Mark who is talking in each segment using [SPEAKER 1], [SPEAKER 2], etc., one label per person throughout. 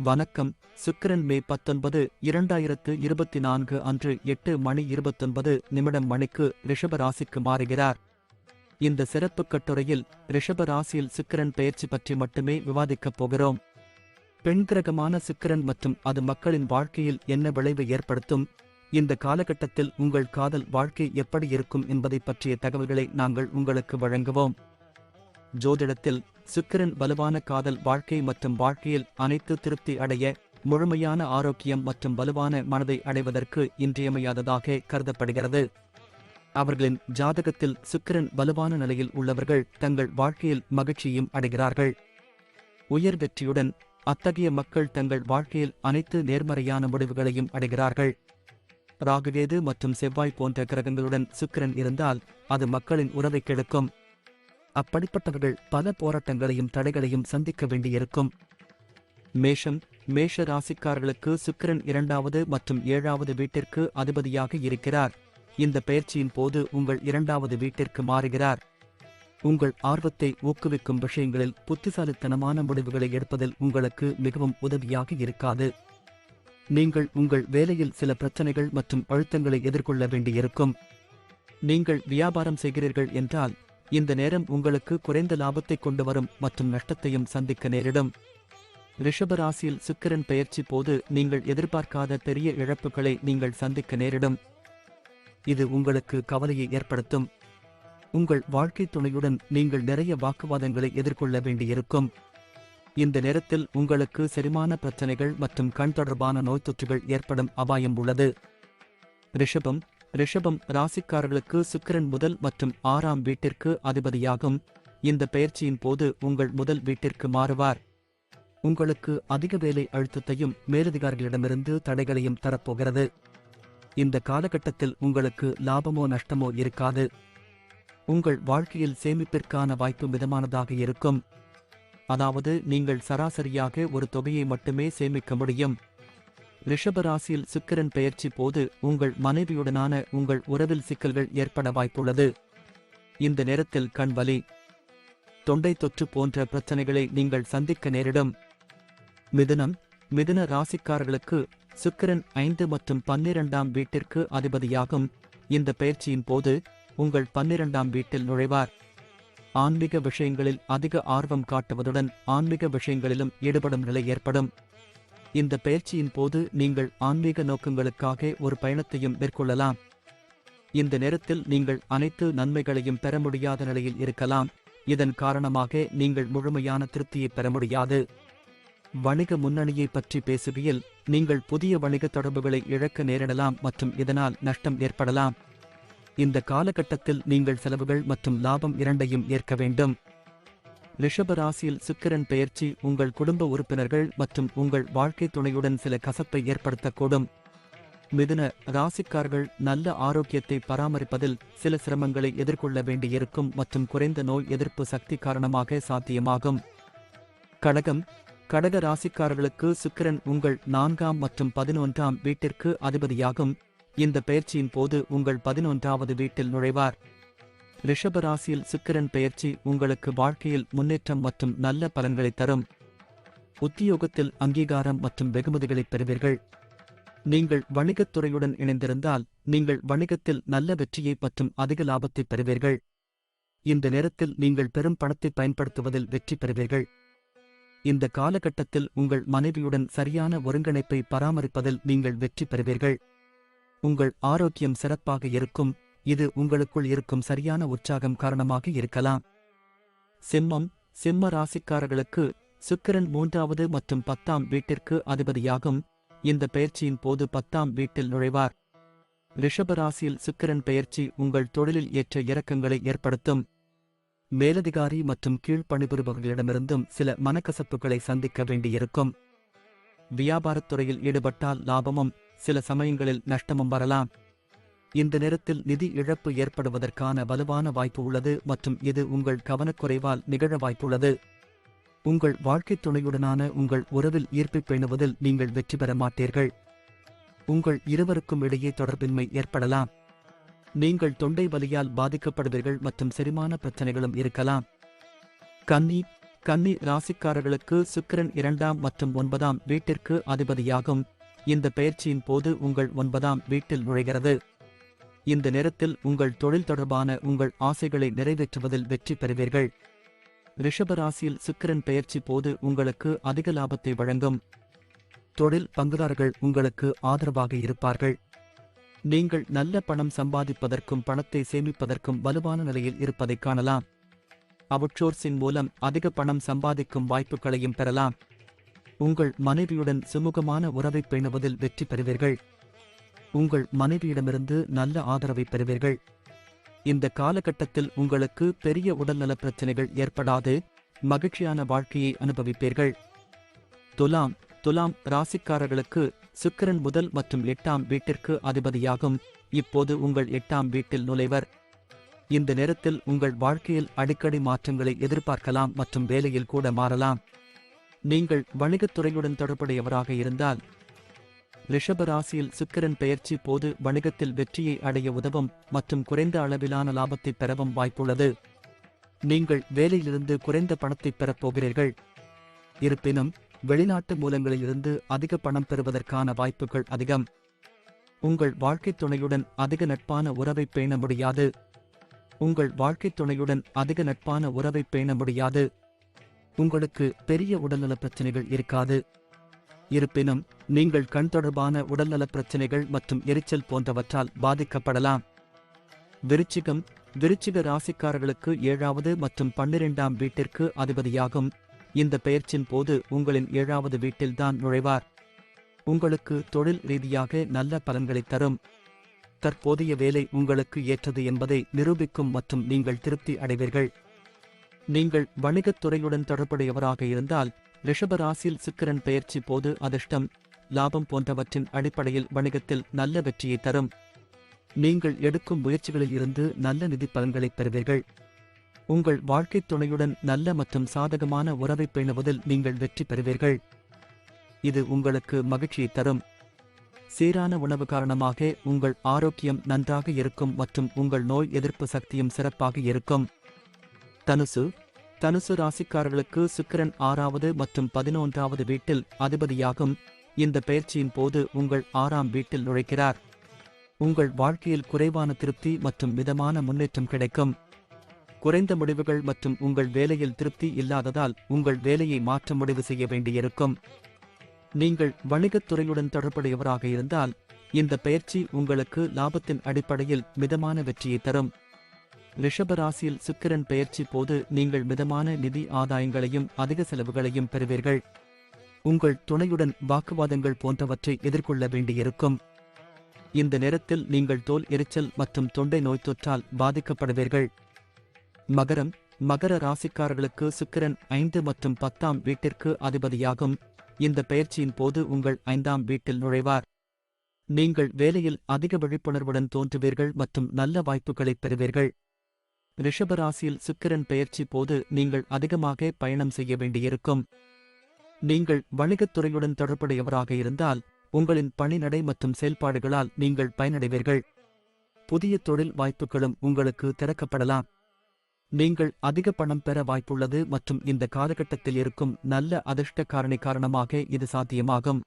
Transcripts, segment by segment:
[SPEAKER 1] வணக்கம். சுக்கிரன் மே 19, 2024 அன்று 8:29 மணிக்கு ரிஷப ராசிக்கு மாறுகிறார். இந்த சிறப்பு கட்டுரையில் ரிஷப ராசியில் சுக்கிரன் பெயர்ச்சி பற்றி மட்டுமே விவாதிக்கப் போகிறோம். பெண் கிரகமான சுக்கிரன் மற்றும் அது மக்களின் வாழ்க்கையில் என்ன விளைவை ஏற்படுத்தும், இந்த காலகட்டத்தில் உங்கள் காதல் வாழ்க்கை எப்படி இருக்கும் என்பதை பற்றிய தகவல்களை நாங்கள் உங்களுக்கு வழங்குவோம். ஜோதிடத்தில் சுக்கிரன் வலுவான காதல் வாழ்க்கை மற்றும் வாழ்க்கையில் அனைத்து திருப்தி அடைய, முழுமையான ஆரோக்கியம் மற்றும் வலுவான மனதை அடைவதற்கு இன்றியமையாததாக கருதப்படுகிறது. அவர்களின் ஜாதகத்தில் சுக்கிரன் வலுவான நிலையில் உள்ளவர்கள் தங்கள் வாழ்க்கையில் மகிழ்ச்சியும் அடைகிறார்கள். உயர் வெற்றியுடன் அத்தகைய மக்கள் தங்கள் வாழ்க்கையில் அனைத்து நேர்மறையான முடிவுகளையும் அடைகிறார்கள். ராகுகேது மற்றும் செவ்வாய் போன்ற கிரகங்களுடன் சுக்கிரன் இருந்தால் அது மக்களின் உறவை கெடுக்கும். அப்படிப்பட்டவர்கள் பல போராட்டங்களையும் தடைகளையும் சந்திக்க வேண்டியிருக்கும். மேஷ ராசிக்காரர்களுக்கு சுக்கிரன் 2வது மற்றும் 7வது வீட்டிற்கு அதிபதியாக இருக்கிறார். இந்த பெயர்ச்சியின் போது உங்கள் 2வது வீட்டிற்கு மாறுகிறார். உங்கள் ஆர்வத்தை ஊக்குவிக்கும் விஷயங்களில் புத்திசாலித்தனமான முடிவுகளை எடுப்பதில் உங்களுக்கு மிகவும் உதவியாக இருக்காது. நீங்கள் உங்கள் வேலையில் சில பிரச்சனைகள் மற்றும் அழுத்தங்களை எதிர்கொள்ள வேண்டியிருக்கும். நீங்கள் வியாபாரம் செய்கிறீர்கள் என்றால் இந்த நேரம் உங்களுக்கு குறைந்த லாபத்தை கொண்டு வரும் மற்றும் நஷ்டத்தையும் சந்திக்க நேரிடும். ரிஷப ராசியில் சுக்கிரன் பெயர்ச்சி போது நீங்கள் எதிர்பார்க்காத பெரிய இழப்புகளை நீங்கள் சந்திக்க நேரிடும். இது உங்களுக்கு கவலையை ஏற்படுத்தும். உங்கள் வாழ்க்கை துணையுடன் நீங்கள் நிறைய வாக்குவாதங்களை எதிர்கொள்ள வேண்டியிருக்கும். இந்த நேரத்தில் உங்களுக்கு செரிமான பிரச்சனைகள் மற்றும் கண் தொடர்பான நோய் தொற்றுகள் ஏற்படும் அபாயம் உள்ளது. ரிஷபம் ராசிக்காரர்களுக்கு சுக்கிரன் முதல் மற்றும் 6ஆம் வீட்டிற்கு அதிபதியாகும். இந்த பெயர்ச்சியின் போது உங்கள் முதல் வீட்டிற்கு மாறுவார். உங்களுக்கு அதிக வேலை அழுத்தத்தையும் மேலதிகாரிகளிடமிருந்து தடைகளையும் தரப்போகிறது. இந்த காலகட்டத்தில் உங்களுக்கு லாபமோ நஷ்டமோ இருக்காது. உங்கள் வாழ்க்கையில் சேமிப்பிற்கான வாய்ப்பு மிதமானதாக இருக்கும். அதாவது நீங்கள் சராசரியாக ஒரு தொகையை மட்டுமே சேமிக்க முடியும். ரிஷப ராசியில் சுக்கிரன் பெயர்ச்சி போது உங்கள் மனைவியுடனான உங்கள் உறவில் சிக்கல்கள் ஏற்பட வாய்ப்புள்ளது. இந்த நேரத்தில் கண் வலி, தொண்டை தொற்று போன்ற பிரச்சனைகளை நீங்கள் சந்திக்க நேரிடும். மிதுன ராசிக்காரர்களுக்கு சுக்கிரன் 5 மற்றும் 12ஆம் வீட்டிற்கு அதிபதியாகும். இந்த பெயர்ச்சியின் போது உங்கள் 12ஆம் வீட்டில் நுழைவார். ஆன்மீக விஷயங்களில் அதிக ஆர்வம் காட்டுவதுடன் ஆன்மீக விஷயங்களிலும் ஈடுபடும் நிலை ஏற்படும். இந்த பெயர்ச்சியின் போது நீங்கள் ஆன்மீக நோக்கங்களுக்காக ஒரு பயணத்தையும் மேற்கொள்ளலாம். இந்த நேரத்தில் நீங்கள் அனைத்து நன்மைகளையும் பெற முடியாத நிலையில் இருக்கலாம். இதன் காரணமாக நீங்கள் முழுமையான திருப்தியை பெற முடியாது. வணிக முன்னணியை பற்றி பேசுகையில் நீங்கள் புதிய வணிக தொடர்புகளை இழக்க நேரிடலாம் மற்றும் இதனால் நஷ்டம் ஏற்படலாம். இந்த காலகட்டத்தில் நீங்கள் செலவுகள் மற்றும் லாபம் இரண்டையும் ஏற்க வேண்டும். ரிஷப ராசியில் சுக்கிரன் பெயர்ச்சி உங்கள் குடும்ப உறுப்பினர்கள் மற்றும் உங்கள் வாழ்க்கை துணையுடன் சில கசப்பை ஏற்படுத்தக்கூடும். மிதுன ராசிக்காரர்கள் நல்ல ஆரோக்கியத்தை பராமரிப்பதில் சில சிரமங்களை எதிர்கொள்ள வேண்டியிருக்கும் மற்றும் குறைந்த நோய் எதிர்ப்பு சக்தி காரணமாக சாத்தியமாகும். கடக ராசிக்காரர்களுக்கு சுக்கிரன் உங்கள் 4ஆம் மற்றும் 11ஆம் வீட்டிற்கு அதிபதியாகும். இந்த பெயர்ச்சியின் போது உங்கள் 11வது வீட்டில் நுழைவார். ரிஷப ராசியில் சுக்கிரன் பெயர்ச்சி உங்களுக்கு வாழ்க்கையில் முன்னேற்றம் மற்றும் நல்ல பலன்களை தரும். உத்தியோகத்தில் அங்கீகாரம் மற்றும் வெகுமதிகளை பெறுவீர்கள். நீங்கள் வணிகத் துறையுடன் இணைந்திருந்தால் நீங்கள் வணிகத்தில் நல்ல வெற்றியை மற்றும் அதிக லாபத்தை பெறுவீர்கள். இந்த நேரத்தில் நீங்கள் பெரும் பணத்தை பயன்படுத்துவதில் வெற்றி பெறுவீர்கள். இந்த காலகட்டத்தில் உங்கள் மனைவியுடன் சரியான ஒருங்கிணைப்பை பராமரிப்பதில் நீங்கள் வெற்றி பெறுவீர்கள். உங்கள் ஆரோக்கியம் சிறப்பாக இருக்கும். இது உங்களுக்குள் இருக்கும் சரியான உற்சாகம் காரணமாக இருக்கலாம். சிம்ம ராசிக்காரர்களுக்கு சுக்கிரன் 3வது மற்றும் 10ஆம் வீட்டிற்கு அதிபதியாகும். இந்த பெயர்ச்சியின் போது 10ஆம் வீட்டில் நுழைவார். ரிஷப ராசியில் சுக்கிரன் பெயர்ச்சி உங்கள் தொழிலில் ஏற்ற இறக்கங்களை ஏற்படுத்தும். மேலதிகாரி மற்றும் கீழ்ப்பணிபுரிபவர்களிடமிருந்தும் சில மனக்கசப்புகளை சந்திக்க வேண்டியிருக்கும். வியாபாரத்துறையில் ஈடுபட்டால் லாபமும் சில சமயங்களில் நஷ்டமும் வரலாம். இந்த நேரத்தில் நிதி இழப்பு ஏற்படுவதற்கான வலுவான வாய்ப்பு உள்ளது மற்றும் இது உங்கள் கவனக்குறைவால் நிகழ வாய்ப்புள்ளது. உங்கள் வாழ்க்கை துணையுடனான உங்கள் உறவில் ஈர்ப்பை பேணுவதில் நீங்கள் வெற்றி பெற மாட்டீர்கள். உங்கள் இருவருக்கும் இடையே தொடர்பின்மை ஏற்படலாம். நீங்கள் தொண்டை வலியால் பாதிக்கப்படுவீர்கள் மற்றும் செரிமான பிரச்சனைகளும் இருக்கலாம். கன்னி ராசிக்காரர்களுக்கு சுக்கிரன் 2ஆம் மற்றும் 9ஆம் வீட்டிற்கு அதிபதியாகும். இந்த பெயர்ச்சியின் போது உங்கள் 9ஆம் வீட்டில் நுழைகிறது. இந்த நேரத்தில் உங்கள் தொழில் தொடர்பான உங்கள் ஆசைகளை நிறைவேற்றுவதில் வெற்றி பெறுவீர்கள். ரிஷபராசியில் சுக்கிரன் பெயர்ச்சி போது உங்களுக்கு அதிக லாபத்தை வழங்கும். தொழில் பங்குதாரர்கள் உங்களுக்கு ஆதரவாக இருப்பார்கள். நீங்கள் நல்ல பணம் சம்பாதிப்பதற்கும் பணத்தை சேமிப்பதற்கும் வலுவான நிலையில் இருப்பதைக் காணலாம். அவுட்சோர்சிங் மூலம் அதிக பணம் சம்பாதிக்கும் வாய்ப்புகளையும் பெறலாம். உங்கள் மனைவியுடன் சுமூகமான உறவை பேணுவதில் வெற்றி பெறுவீர்கள். உங்கள் மனைவியிடமிருந்து நல்ல ஆதரவை பெறுவீர்கள். இந்த காலகட்டத்தில் உங்களுக்கு பெரிய உடல்நலப் பிரச்சினைகள் ஏற்படாது. மகிழ்ச்சியான வாழ்க்கையை அனுபவிப்பீர்கள். துலாம் ராசிக்காரர்களுக்கு சுக்கிரன் முதல் மற்றும் 8ஆம் வீட்டிற்கு அதிபதியாகும். இப்போது உங்கள் 8ஆம் வீட்டில் நுழைவர். இந்த நேரத்தில் உங்கள் வாழ்க்கையில் அடிக்கடி மாற்றங்களை எதிர்பார்க்கலாம் மற்றும் வேலையில் கூட மாறலாம். நீங்கள் வணிகத்துறையுடன் தொடர்புடையவராக இருந்தால் ரிஷபராசியில் சுக்கிரன் பெயர்ச்சி போது வணிகத்தில் வெற்றியை அடைய உதவும் மற்றும் குறைந்த அளவிலான லாபத்தை பெறவும் வாய்ப்புள்ளது. நீங்கள் வேலையிலிருந்து குறைந்த பணத்தை பெறப்போகிறீர்கள். இருப்பினும் வெளிநாட்டு மூலங்களிலிருந்து அதிக பணம் பெறுவதற்கான வாய்ப்புகள் அதிகம். உங்கள் வாழ்க்கைத் துணையுடன் அதிக நட்பான உறவை பேண முடியாது. உங்களுக்கு பெரிய உடல்நலப் பிரச்சினைகள் இருக்காது. இருப்பினும் நீங்கள் கண் தொடர்பான உடல்நலப் பிரச்சினைகள் மற்றும் எரிச்சல் போன்றவற்றால் பாதிக்கப்படலாம். விருச்சிக ராசிக்காரர்களுக்கு 7வது மற்றும் 12ஆம் வீட்டிற்கு அதிபதியாகும். இந்த பெயர்ச்சியின் போது உங்களின் 7வது வீட்டில்தான் நுழைவார். உங்களுக்கு தொழில் ரீதியாக நல்ல பலன்களை தரும். தற்போதைய வேலை உங்களுக்கு ஏற்றது என்பதை நிரூபிக்கும் மற்றும் நீங்கள் திருப்தி அடைவீர்கள். நீங்கள் வணிகத் துறையுடன் தொடர்புடையவராக இருந்தால் ரிஷபராசியில் சுக்கிரன் பெயர்ச்சி போது அதிர்ஷ்டம், லாபம் போன்றவற்றின் அடிப்படையில் வணிகத்தில் நல்ல வெற்றியை தரும். நீங்கள் எடுக்கும் முயற்சிகளில் இருந்து நல்ல நிதி பலன்களை பெறுவீர்கள். உங்கள் வாழ்க்கைத் துணையுடன் நல்ல மற்றும் சாதகமான உறவை பேணுவதில் நீங்கள் வெற்றி பெறுவீர்கள். இது உங்களுக்கு மகிழ்ச்சியை தரும். சீரான உணவு காரணமாக உங்கள் ஆரோக்கியம் நன்றாக இருக்கும் மற்றும் உங்கள் நோய் எதிர்ப்பு சக்தியும் சிறப்பாக இருக்கும். தனுசு ராசிக்காரர்களுக்கு சுக்கிரன் 6வது மற்றும் 11வது வீட்டில் அதிபதியாகும். இந்த பெயர்ச்சியின் போது உங்கள் 6ஆம் வீட்டில் நுழைக்கிறார். உங்கள் வாழ்க்கையில் குறைவான திருப்தி மற்றும் மிதமான முன்னேற்றம் கிடைக்கும். குறைந்த முடிவுகள் மற்றும் உங்கள் வேலையில் திருப்தி இல்லாததால் உங்கள் வேலையை மாற்ற முடிவு செய்ய வேண்டியிருக்கும். நீங்கள் வணிகத் துறையுடன் தொடர்புடையவராக இருந்தால் இந்த பெயர்ச்சி உங்களுக்கு லாபத்தின் அடிப்படையில் மிதமான வெற்றியை தரும். ரிஷபராசியில் சுக்கிரன் பெயர்ச்சி போது நீங்கள் மிதமான நிதி ஆதாயங்களையும் அதிக செலவுகளையும் பெறுவீர்கள். உங்கள் துணையுடன் வாக்குவாதங்கள் போன்றவற்றை எதிர்கொள்ள வேண்டியிருக்கும். இந்த நேரத்தில் நீங்கள் தோல் எரிச்சல் மற்றும் தொண்டை நோய் தொற்றால் பாதிக்கப்படுவீர்கள். மகர ராசிக்காரர்களுக்கு சுக்கிரன் 5 மற்றும் 10ஆம் வீட்டிற்கு அதிபதியாகும். இந்த பெயர்ச்சியின் போது உங்கள் 5ஆம் வீட்டில் நுழைவார். நீங்கள் வேலையில் அதிக விழிப்புணர்வுடன் தோன்றுவீர்கள் மற்றும் நல்ல வாய்ப்புகளை பெறுவீர்கள். ரிஷபராசியில் சுக்கிரன் பெயர்ச்சி போது நீங்கள் அதிகமாக பயணம் செய்ய வேண்டியிருக்கும். நீங்கள் வணிகத் துறையுடன் தொடர்புடையவராக இருந்தால் உங்களின் பணிநடை மற்றும் செயல்பாடுகளால் நீங்கள் பயனடைவீர்கள். புதிய தொழில் வாய்ப்புகளும் உங்களுக்கு திறக்கப்படலாம். நீங்கள் அதிக பணம் பெற வாய்ப்புள்ளது மற்றும் இந்த காலகட்டத்தில் இருக்கும் நல்ல அதிர்ஷ்ட காரணி காரணமாக இது சாத்தியமாகும்.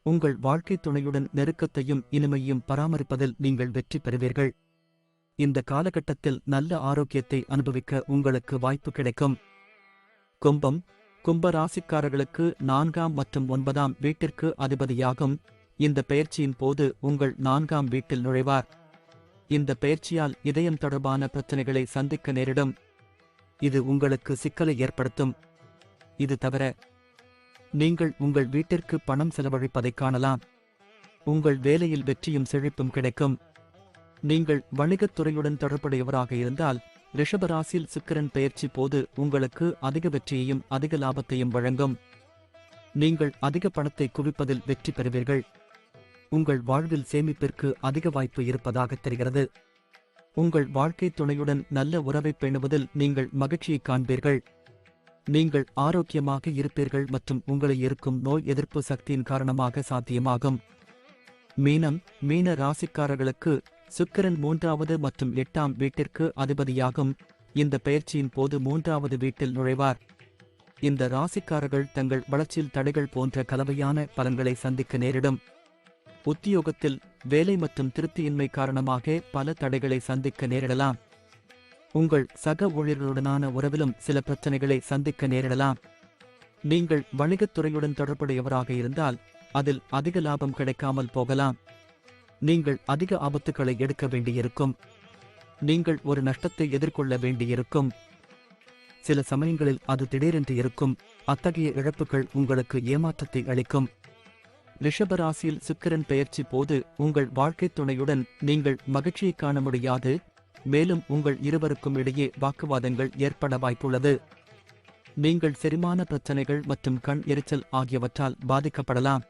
[SPEAKER 1] உங்கள் வாழ்க்கைத் துணையுடன் நெருக்கத்தையும் இனிமையும் பராமரிப்பதில் நீங்கள் வெற்றி பெறுவீர்கள். இந்த காலகட்டத்தில் நல்ல ஆரோக்கியத்தை அனுபவிக்க உங்களுக்கு வாய்ப்பு கிடைக்கும். கும்ப ராசிக்காரர்களுக்கு 4ஆம் மற்றும் 9ஆம் வீட்டிற்கு அதிபதியாகும். இந்த பெயர்ச்சியின் போது உங்கள் 4ஆம் வீட்டில் நுழைவார். இந்த பெயர்ச்சியால் இதயம் தொடர்பான பிரச்சனைகளை சந்திக்க நேரிடும். இது உங்களுக்கு சிக்கலை ஏற்படுத்தும். இது தவிர நீங்கள் உங்கள் வீட்டிற்கு பணம் செலவழிப்பதைக் காணலாம். உங்கள் வேலையில் வெற்றியும் செழிப்பும் கிடைக்கும். நீங்கள் வணிகத் துறையுடன் தொடர்புடையவராக இருந்தால் ரிஷபராசியில் சுக்கிரன் பெயர்ச்சி போது உங்களுக்கு அதிக வெற்றியையும் அதிக லாபத்தையும் வழங்கும். நீங்கள் அதிக பணத்தை குவிப்பதில் வெற்றி பெறுவீர்கள். உங்கள் வாழ்வில் சேமிப்பிற்கு அதிக வாய்ப்பு இருப்பதாக தெரிகிறது. உங்கள் வாழ்க்கைத் துணையுடன் நல்ல உறவை பேணுவதில் நீங்கள் மகிழ்ச்சியை காண்பீர்கள். நீங்கள் ஆரோக்கியமாக இருப்பீர்கள் மற்றும் உங்களை இருக்கும் நோய் எதிர்ப்பு சக்தியின் காரணமாக சாத்தியமாகும். மீன ராசிக்காரர்களுக்கு சுக்கிரன் 3வது மற்றும் 8ஆம் வீட்டிற்கு அதிபதியாகும். இந்த பெயர்ச்சியின் போது 3வது வீட்டில் நுழைவார். இந்த ராசிக்காரர்கள் தங்கள் வளர்ச்சியில் தடைகள் போன்ற கலவையான பலன்களை சந்திக்க நேரிடும். உத்தியோகத்தில் வேலை மற்றும் திருப்தியின்மை காரணமாக பல தடைகளை சந்திக்க நேரிடலாம். உங்கள் சக ஊழியர்களுடனான உறவிலும் சில பிரச்சனைகளை சந்திக்க நேரிடலாம். நீங்கள் வணிகத் துறையுடன் தொடர்புடையவராக இருந்தால் அதில் அதிக லாபம் கிடைக்காமல் போகலாம். நீங்கள் அதிக ஆபத்துக்களை எடுக்க வேண்டியிருக்கும். நீங்கள் ஒரு நஷ்டத்தை எதிர்கொள்ள வேண்டியிருக்கும். சில சமயங்களில் அது திடீரென்று இருக்கும். அத்தகைய இழப்புகள் உங்களுக்கு ஏமாற்றத்தை அளிக்கும். ரிஷபராசியில் சுக்கிரன் பெயர்ச்சி போது உங்கள் வாழ்க்கைத் துணையுடன் நீங்கள் மகிழ்ச்சியை காண முடியாது. மேலும் உங்கள் இருவருக்கும் இடையே வாக்குவாதங்கள் ஏற்பட வாய்ப்புள்ளது. நீங்கள் செரிமான பிரச்சனைகள் மற்றும் கண் எரிச்சல் ஆகியவற்றால் பாதிக்கப்படலாம்.